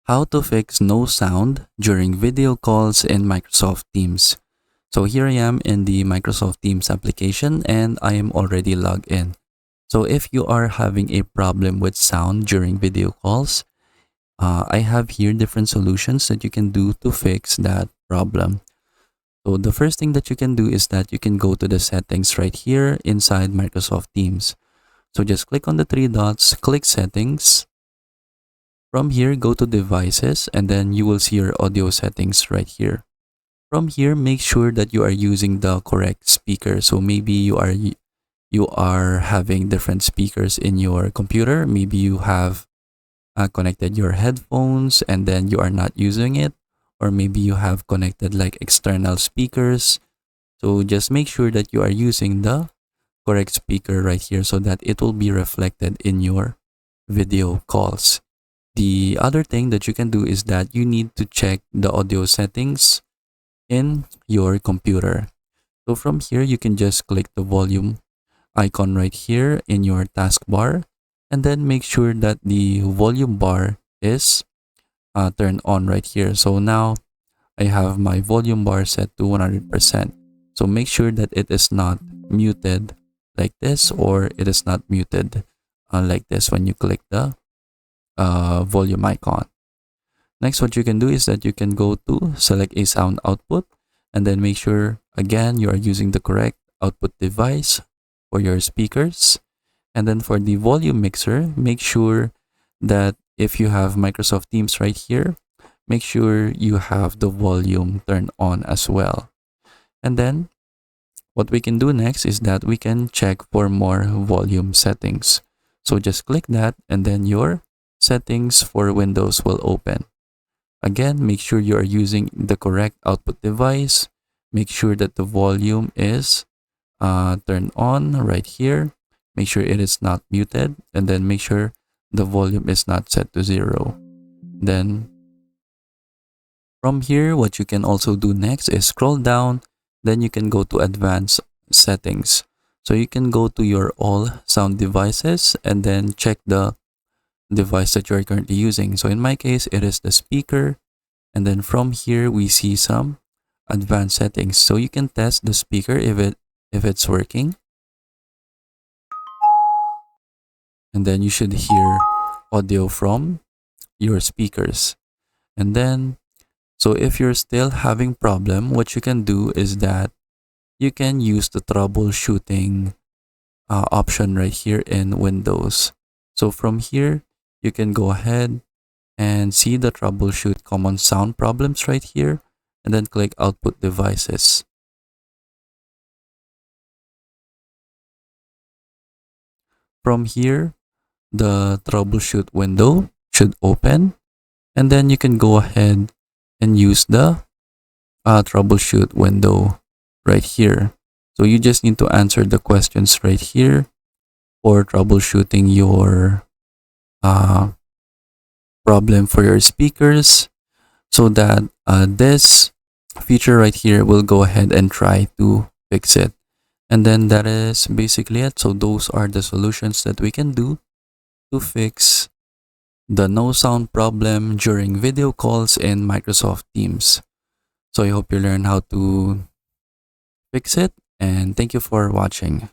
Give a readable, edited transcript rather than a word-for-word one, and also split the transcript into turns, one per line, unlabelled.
How to fix no sound during video calls in Microsoft Teams. So here I am in the Microsoft Teams application and I am already logged in. So if you are having a problem with sound during video calls, I have here different solutions that you can do to fix that problem. So the first thing that you can do is that you can go to the settings right here inside Microsoft Teams. So just click on the three dots, click settings. From here, go to devices and then you will see your audio settings right here. From here, make sure that you are using the correct speaker. So maybe you are having different speakers in your computer. Maybe you have connected your headphones and then you are not using it, or maybe you have connected like external speakers. So just make sure that you are using the correct speaker right here so that it will be reflected in your video calls. The other thing that you can do is that you need to check the audio settings in your computer. So from here, you can just click the volume icon right here in your taskbar and then make sure that the volume bar is turned on right here. So now I have my volume bar set to 100%. So make sure that it is not muted like this, or it is not muted like this when you click the volume icon. Next, what you can do is that you can go to select a sound output and then make sure again you are using the correct output device for your speakers. And then for the volume mixer, make sure that if you have Microsoft Teams right here, make sure you have the volume turned on as well. And then what we can do next is that we can check for more volume settings. So just click that and then your settings for Windows will open. Again, make sure you are using the correct output device. Make sure that the volume is turned on right here. Make sure it is not muted, and then make sure the volume is not set to 0. Then from here, what you can also do next is scroll down. Then you can go to advanced settings. So you can go to your all sound devices and then check the device that you are currently using. So in my case, it is the speaker. And then from here, we see some advanced settings. So you can test the speaker if it's working. And then you should hear audio from your speakers. And then, so if you're still having problem, what you can do is that you can use the troubleshooting option right here in Windows. So from here, you can go ahead and see the troubleshoot common sound problems right here, and then click output devices. From here, the troubleshoot window should open, and then you can go ahead and use the troubleshoot window right here. So you just need to answer the questions right here for troubleshooting your problem for your speakers, so that this feature right here will go ahead and try to fix it. And then that is basically it. So those are the solutions that we can do to fix the no sound problem during video calls in Microsoft Teams. So I hope you learn how to fix it, and thank you for watching.